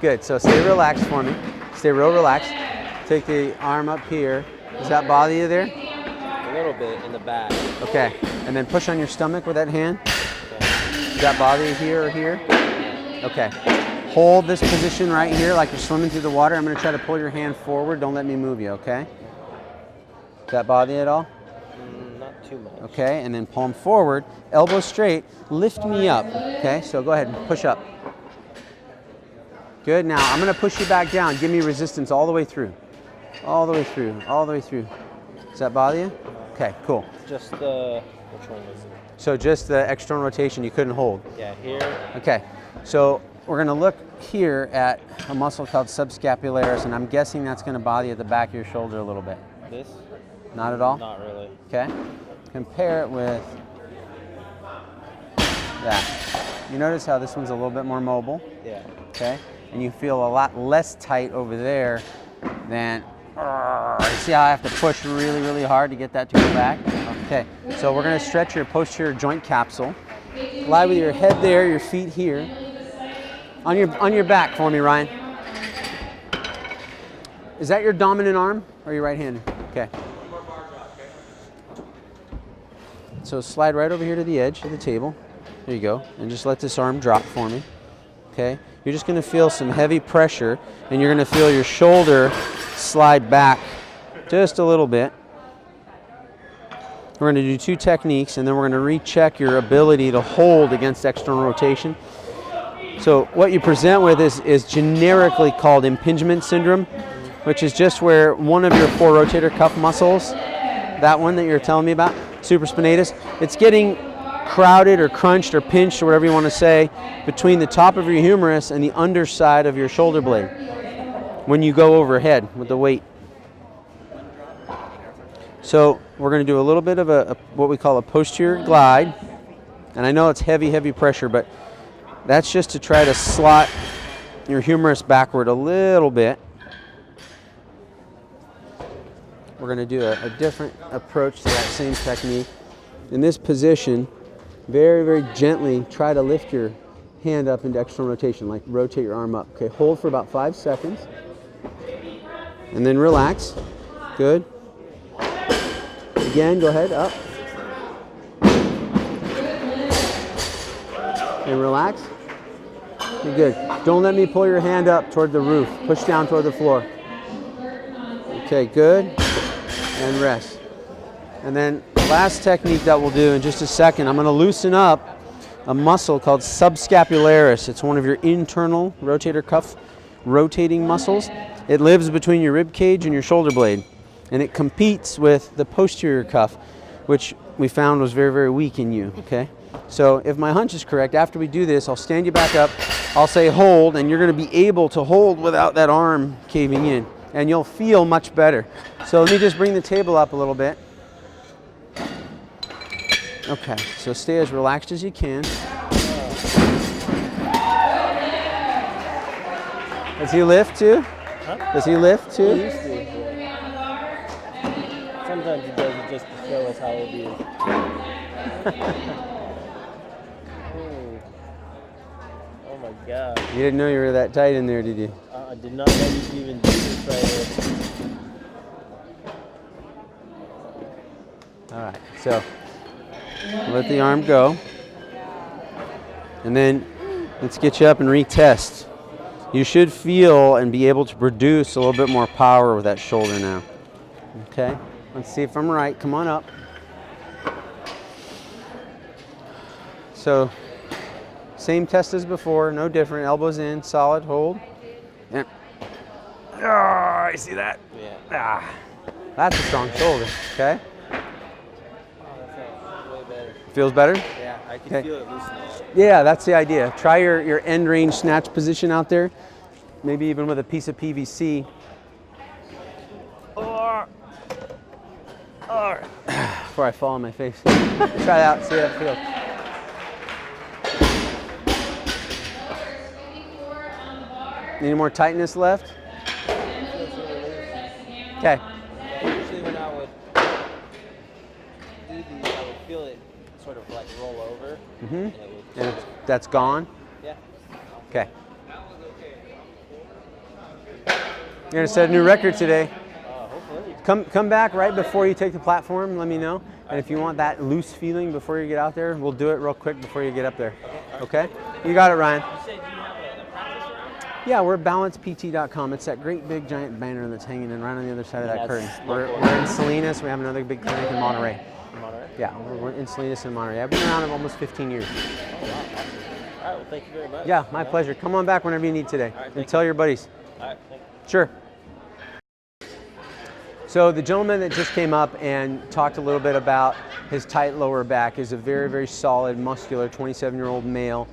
Good. So stay relaxed for me. Stay real relaxed. Take the arm up here. Does that bother you there? A little bit in the back. Okay. And then push on your stomach with that hand. Okay. Does that bother you here or here? Okay. Hold this position right here like you're swimming through the water. I'm going to try to pull your hand forward. Don't let me move you, okay? Does that bother you at all? Not too much. Okay, and then palm forward, elbow straight, lift me up. Okay, so go ahead and push up. Good, now I'm going to push you back down. Give me resistance all the way through. All the way through, all the way through. Does that bother you? Okay, cool. Just the, which one was it? So just the external rotation you couldn't hold. Yeah, here. Okay, so we're going to look here at a muscle called subscapularis, and I'm guessing that's going to bother you at the back of your shoulder a little bit. This? Not at all? Not really. Okay. Compare it with that. You notice how this one's a little bit more mobile? Yeah. Okay. And you feel a lot less tight over there than, see how I have to push really, really hard to get that to go back? Okay. So we're going to stretch your posterior joint capsule. Lie with your head there, your feet here. On your back for me, Ryan. Is that your dominant arm or your right hand? Okay. So slide right over here to the edge of the table. There you go. And just let this arm drop for me. Okay. You're just going to feel some heavy pressure, and you're going to feel your shoulder slide back just a little bit. We're going to do 2 techniques, and then we're going to recheck your ability to hold against external rotation. So what you present with is generically called Impingement Syndrome, which is just where one of your 4 rotator cuff muscles, that one that you're telling me about, supraspinatus, it's getting crowded or crunched or pinched or whatever you want to say between the top of your humerus and the underside of your shoulder blade when you go overhead with the weight. So we're going to do a little bit of a what we call a posterior glide, and I know it's heavy pressure, but that's just to try to slot your humerus backward a little bit. We're going to do a different approach to that same technique. In this position, very, very gently try to lift your hand up into external rotation, like rotate your arm up. Okay, hold for about 5 seconds. And then relax. Good. Again, go ahead, up. And relax. You're good. Don't let me pull your hand up toward the roof. Push down toward the floor. Okay, good. And rest. And then last technique that we'll do in just a second, I'm going to loosen up a muscle called subscapularis. It's one of your internal rotator cuff rotating muscles. It lives between your rib cage and your shoulder blade, and it competes with the posterior cuff, which we found was very, very weak in you, okay? So if my hunch is correct, after we do this, I'll stand you back up, I'll say hold, and you're going to be able to hold without that arm caving in, and you'll feel much better. So let me just bring the table up a little bit. Okay, so stay as relaxed as you can. Does he lift too? Huh? Does he lift too? He used to. Sometimes he does it just to show us how it is. Oh my God. You didn't know you were that tight in there, did you? I did not know you could even do this right here. All right, so let the arm go. And then let's get you up and retest. You should feel and be able to produce a little bit more power with that shoulder now. Okay, let's see if I'm right. Come on up. So, same test as before, no different. Elbows in, solid, hold. And, I see that? Yeah. That's a strong shoulder, okay? Oh, that sounds way better. Feels better? Yeah, I can feel it loosening. Yeah, that's the idea. Try your end range snatch position out there, maybe even with a piece of PVC. Before I fall on my face. Try it out, see how it feels. Any more tightness left? Okay. Usually when I would do these, I would feel it sort of like roll over. Mm-hmm. And that's gone? Yeah. Okay. gonna set a new record today. Hopefully. Come back right before you take the platform, let me know. And if you want that loose feeling before you get out there, we'll do it real quick before you get up there. Okay? You got it, Ryan. You said you have a practice room? Yeah, we're balancept.com. It's that great big giant banner that's hanging in right on the other side of that curtain. We're in Salinas. We have another big clinic in Monterey. Monterey? Yeah, we're in Salinas and Monterey. I've been around almost 15 years. Oh, wow. Awesome. All right, well, thank you very much. Yeah, my pleasure. Come on back whenever you need today. All right, And tell your buddies. All right, thank you. Sure. So the gentleman that just came up and talked a little bit about his tight lower back is a very, very solid, muscular 27-year-old male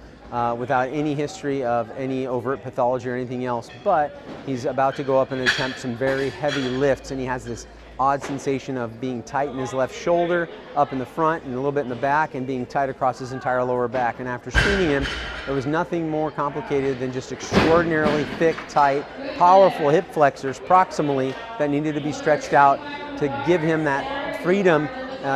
without any history of any overt pathology or anything else, but he's about to go up and attempt some very heavy lifts, and he has this odd sensation of being tight in his left shoulder, up in the front and a little bit in the back, and being tight across his entire lower back. And after screening him, there was nothing more complicated than just extraordinarily thick, tight, powerful hip flexors proximally that needed to be stretched out to give him that freedom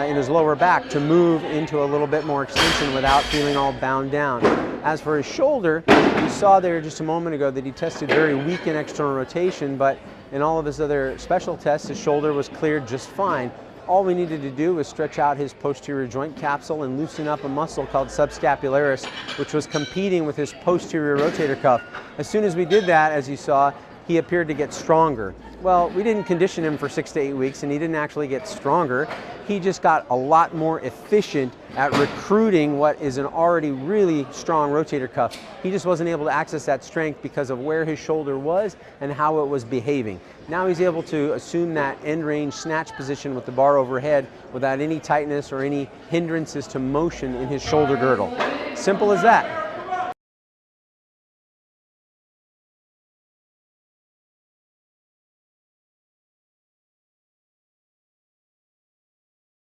in his lower back to move into a little bit more extension without feeling all bound down. As for his shoulder, you saw there just a moment ago that he tested very weak in external rotation, but in all of his other special tests, his shoulder was cleared just fine. All we needed to do was stretch out his posterior joint capsule and loosen up a muscle called Subscapularis, which was competing with his posterior rotator cuff. As soon as we did that, as you saw, he appeared to get stronger. Well, we didn't condition him for 6 to 8 weeks, and he didn't actually get stronger. He just got a lot more efficient at recruiting what is an already really strong rotator cuff. He just wasn't able to access that strength because of where his shoulder was and how it was behaving. Now he's able to assume that end range snatch position with the bar overhead without any tightness or any hindrances to motion in his shoulder girdle. Simple as that.